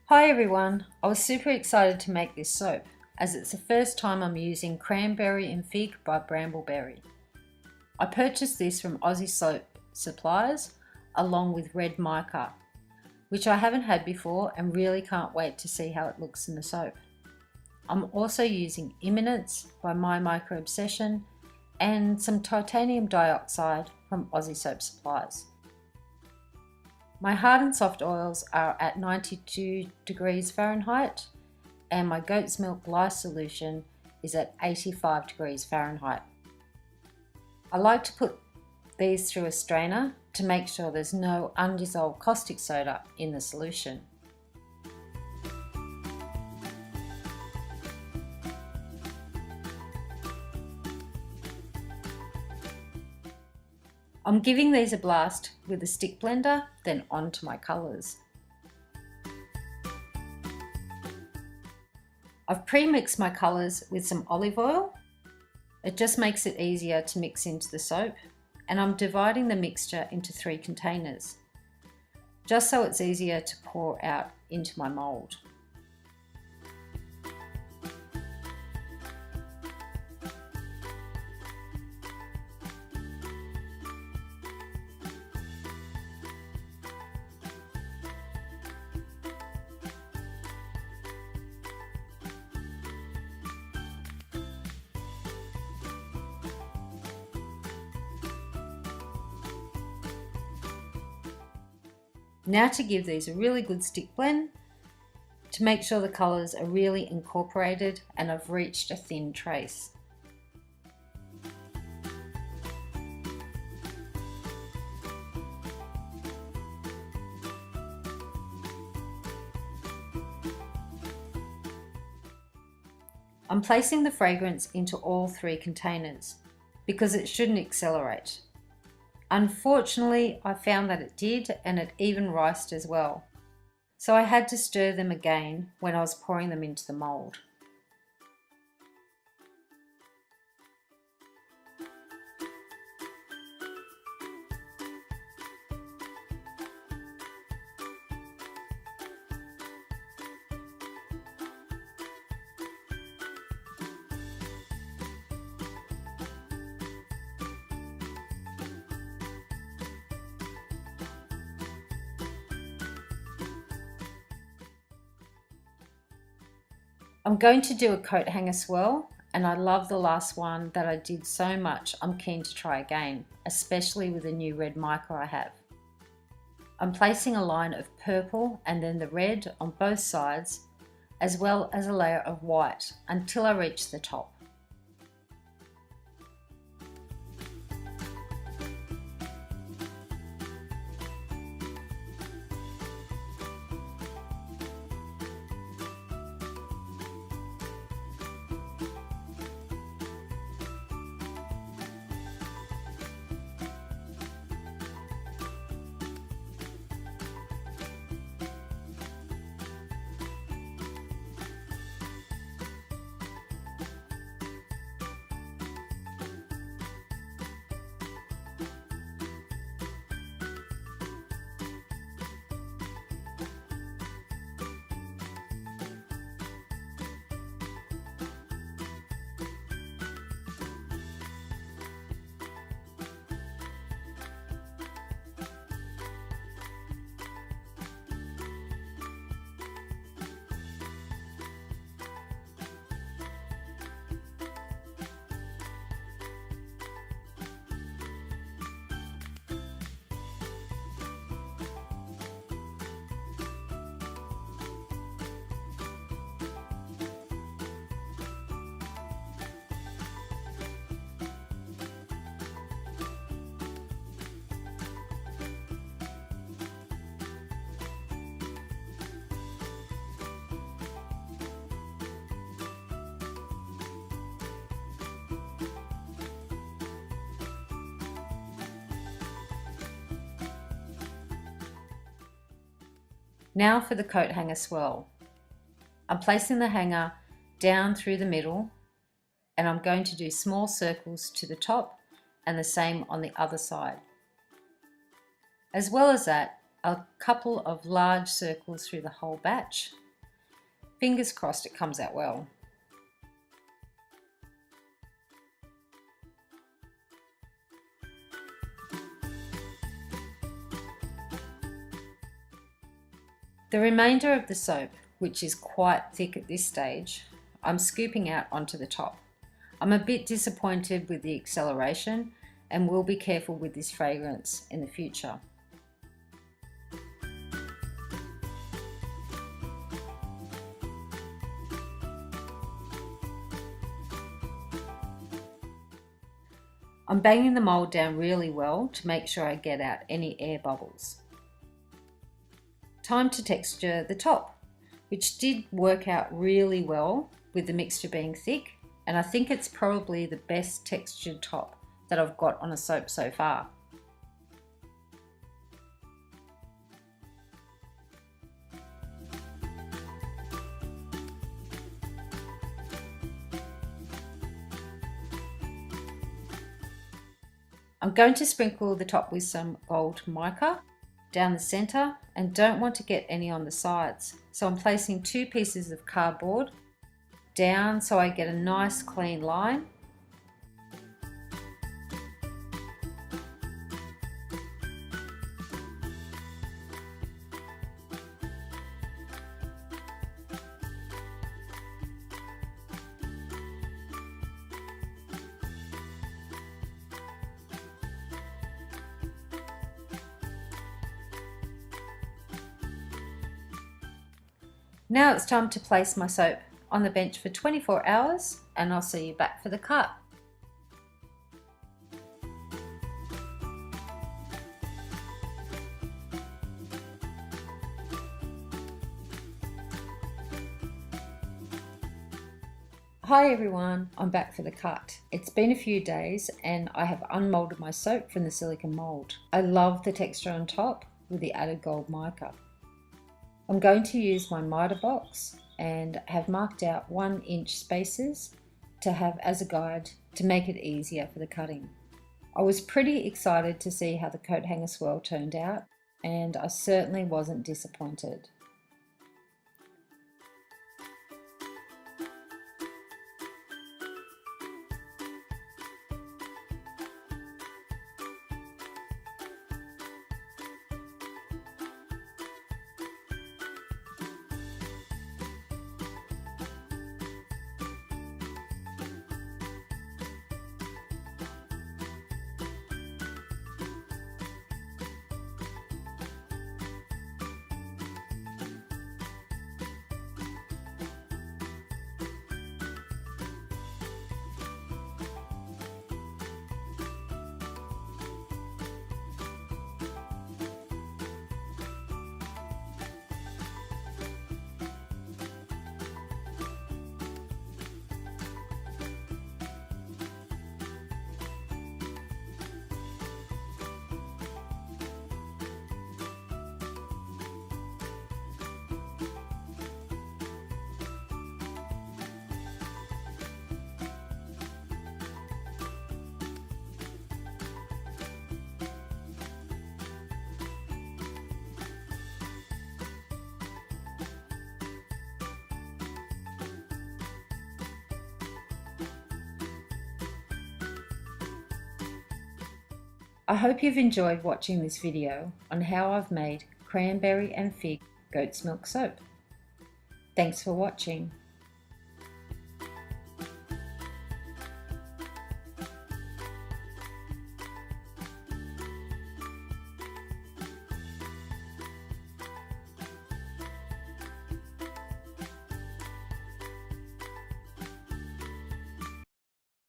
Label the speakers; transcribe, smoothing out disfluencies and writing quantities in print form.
Speaker 1: Hi everyone, I was super excited to make this soap as it's the first time I'm using Cranberry and Fig by Bramble. I purchased this from Aussie soap suppliers along with red mica, which I haven't had before and really can't wait to see how it looks in the soap. I'm also using Imminence by My Micro Obsession and some titanium dioxide from Aussie soap suppliers. My hard and soft oils are at 92 degrees Fahrenheit and my goat's milk lye solution is at 85 degrees Fahrenheit. I like to put these through a strainer to make sure there's no undissolved caustic soda in the solution. I'm giving these a blast with a stick blender, then onto my colours. I've pre-mixed my colours with some olive oil. It just makes it easier to mix into the soap, and I'm dividing the mixture into 3 containers, just so it's easier to pour out into my mould. Now to give these a really good stick blend to make sure the colours are really incorporated and I've reached a thin trace. I'm placing the fragrance into all 3 containers because it shouldn't accelerate. Unfortunately, I found that it did, and it even riced as well. So I had to stir them again when I was pouring them into the mould. I'm going to do a coat hanger swirl, and I love the last one that I did so much I'm keen to try again, especially with the new red mica I have. I'm placing a line of purple and then the red on both sides, as well as a layer of white until I reach the top. Now for the coat hanger swirl. I'm placing the hanger down through the middle, and I'm going to do small circles to the top and the same on the other side. As well as that, a couple of large circles through the whole batch. Fingers crossed it comes out well. The remainder of the soap, which is quite thick at this stage, I'm scooping out onto the top. I'm a bit disappointed with the acceleration and will be careful with this fragrance in the future. I'm banging the mould down really well to make sure I get out any air bubbles. Time to texture the top, which did work out really well with the mixture being thick, and I think it's probably the best textured top that I've got on a soap so far. I'm going to sprinkle the top with some gold mica down the center and don't want to get any on the sides. So I'm placing 2 pieces of cardboard down so I get a nice clean line. Now it's time to place my soap on the bench for 24 hours and I'll see you back for the cut. Hi everyone, I'm back for the cut. It's been a few days and I have unmolded my soap from the silicone mold. I love the texture on top with the added gold mica. I'm going to use my miter box and have marked out 1-inch spaces to have as a guide to make it easier for the cutting. I was pretty excited to see how the coat hanger swirl turned out and I certainly wasn't disappointed. I hope you've enjoyed watching this video on how I've made Cranberry and Fig goat's milk soap. Thanks for watching.